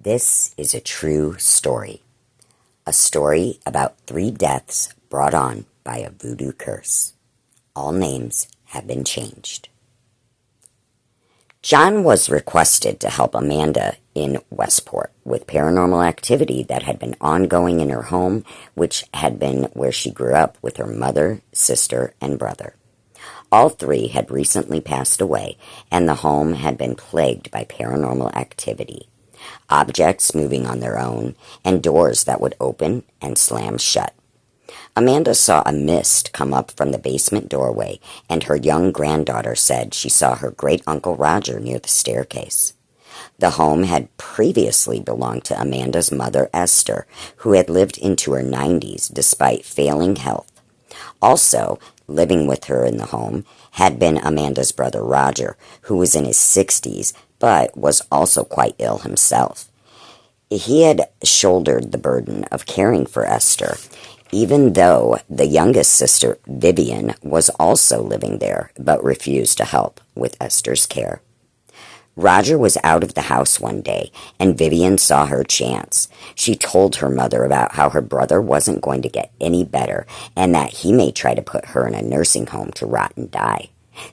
This is a true story. A story about 3 deaths brought on by a voodoo curse. All names have been changed. John was requested to help Amanda in Westport with paranormal activity that had been ongoing in her home, which had been where she grew up with her mother, sister, and brother. All 3 had recently passed away, and the home had been plagued by paranormal activity. Objects moving on their own, and doors that would open and slam shut. Amanda saw a mist come up from the basement doorway, and her young granddaughter said she saw her great-uncle Roger near the staircase. The home had previously belonged to Amanda's mother, Esther, who had lived into her 90s despite failing health. Also, living with her in the home had been Amanda's brother Roger, who was in his 60s, but was also quite ill himself. He had shouldered the burden of caring for Esther, even though the youngest sister, Vivian, was also living there, but refused to help with Esther's care. Roger was out of the house one day, and Vivian saw her chance. She told her mother about how her brother wasn't going to get any better, and that he may try to put her in a nursing home to rot and die.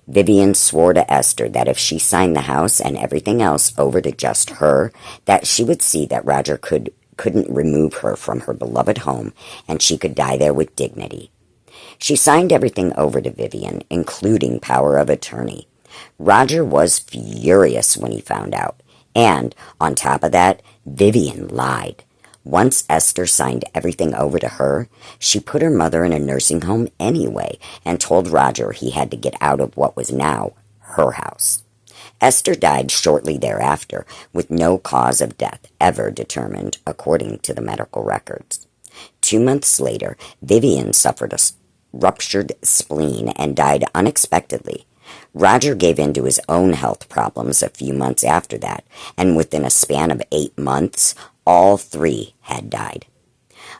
Vivian swore to Esther that if she signed the house and everything else over to just her, that she would see that Roger couldn't remove her from her beloved home, and she could die there with dignity. She signed everything over to Vivian, including power of attorney. Roger was furious when he found out, and, on top of that, Vivian lied. Once Esther signed everything over to her, she put her mother in a nursing home anyway and told Roger he had to get out of what was now her house. Esther died shortly thereafter, with no cause of death ever determined according to the medical records. 2 months later, Vivian suffered a ruptured spleen and died unexpectedly. Roger gave in to his own health problems a few months after that, and within a span of 8 months, all 3 had died.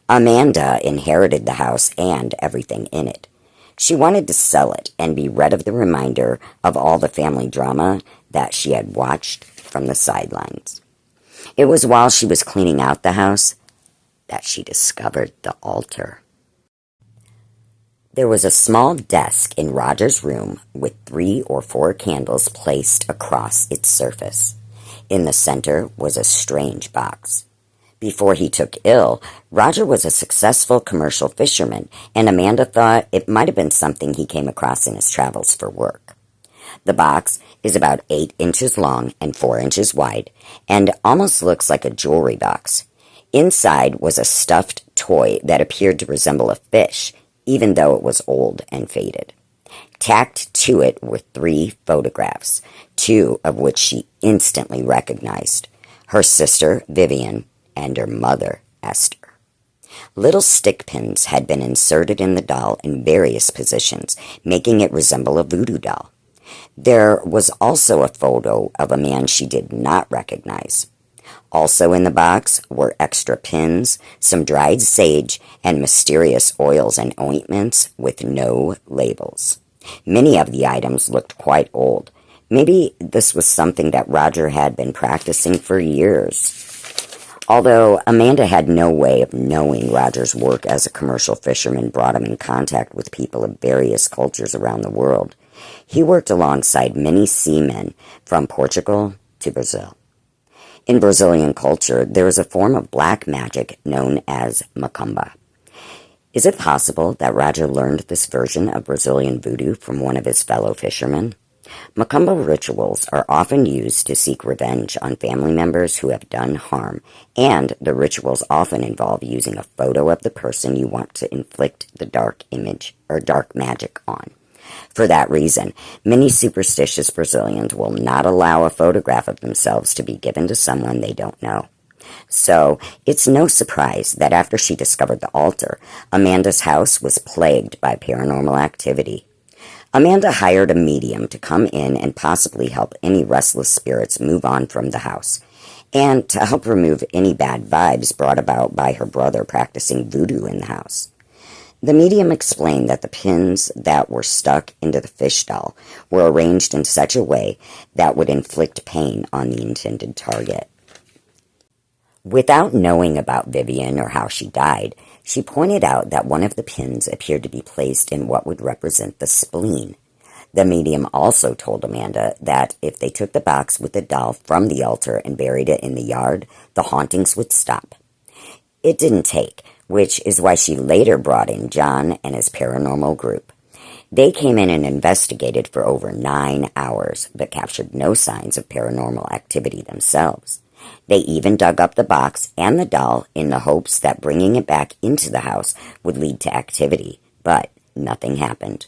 Amanda inherited the house and everything in it. She wanted to sell it and be rid of the reminder of all the family drama that she had watched from the sidelines. It was while she was cleaning out the house that she discovered the altar. There was a small desk in Roger's room with 3 or 4 candles placed across its surface. In the center was a strange box. Before he took ill, Roger was a successful commercial fisherman, and Amanda thought it might have been something he came across in his travels for work. The box is about 8 inches long and 4 inches wide, and almost looks like a jewelry box. Inside was a stuffed toy that appeared to resemble a fish, even though it was old and faded. Tacked to it were 3 photographs, 2 of which she instantly recognized: her sister, Vivian, and her mother, Esther. Little stick pins had been inserted in the doll in various positions, making it resemble a voodoo doll. There was also a photo of a man she did not recognize. Also in the box were extra pins, some dried sage, and mysterious oils and ointments with no labels. Many of the items looked quite old. Maybe this was something that Roger had been practicing for years. Although Amanda had no way of knowing Roger's work as a commercial fisherman brought him in contact with people of various cultures around the world, he worked alongside many seamen from Portugal to Brazil. In Brazilian culture, there is a form of black magic known as macumba. Is it possible that Roger learned this version of Brazilian voodoo from one of his fellow fishermen? Macumba rituals are often used to seek revenge on family members who have done harm, and the rituals often involve using a photo of the person you want to inflict the dark image or dark magic on. For that reason, many superstitious Brazilians will not allow a photograph of themselves to be given to someone they don't know. So, it's no surprise that after she discovered the altar, Amanda's house was plagued by paranormal activity. Amanda hired a medium to come in and possibly help any restless spirits move on from the house, and to help remove any bad vibes brought about by her brother practicing voodoo in the house. The medium explained that the pins that were stuck into the fish doll were arranged in such a way that would inflict pain on the intended target. Without knowing about Vivian or how she died, she pointed out that one of the pins appeared to be placed in what would represent the spleen. The medium also told Amanda that if they took the box with the doll from the altar and buried it in the yard, the hauntings would stop. It didn't take, which is why she later brought in John and his paranormal group. They came in and investigated for over 9 hours, but captured no signs of paranormal activity themselves. They even dug up the box and the doll in the hopes that bringing it back into the house would lead to activity, but nothing happened.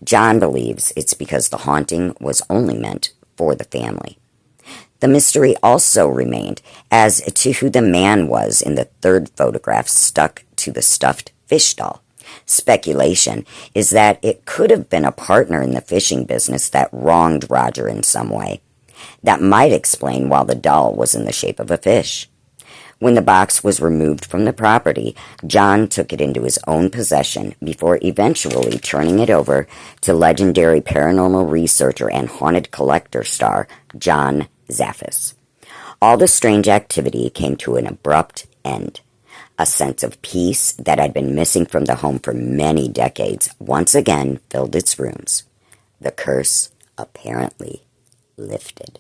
John believes it's because the haunting was only meant for the family. The mystery also remained as to who the man was in the third photograph stuck to the stuffed fish doll. Speculation is that it could have been a partner in the fishing business that wronged Roger in some way. That might explain why the doll was in the shape of a fish. When the box was removed from the property, John took it into his own possession before eventually turning it over to legendary paranormal researcher and haunted collector star John Zaffis. All the strange activity came to an abrupt end. A sense of peace that had been missing from the home for many decades once again filled its rooms. The curse apparently lifted.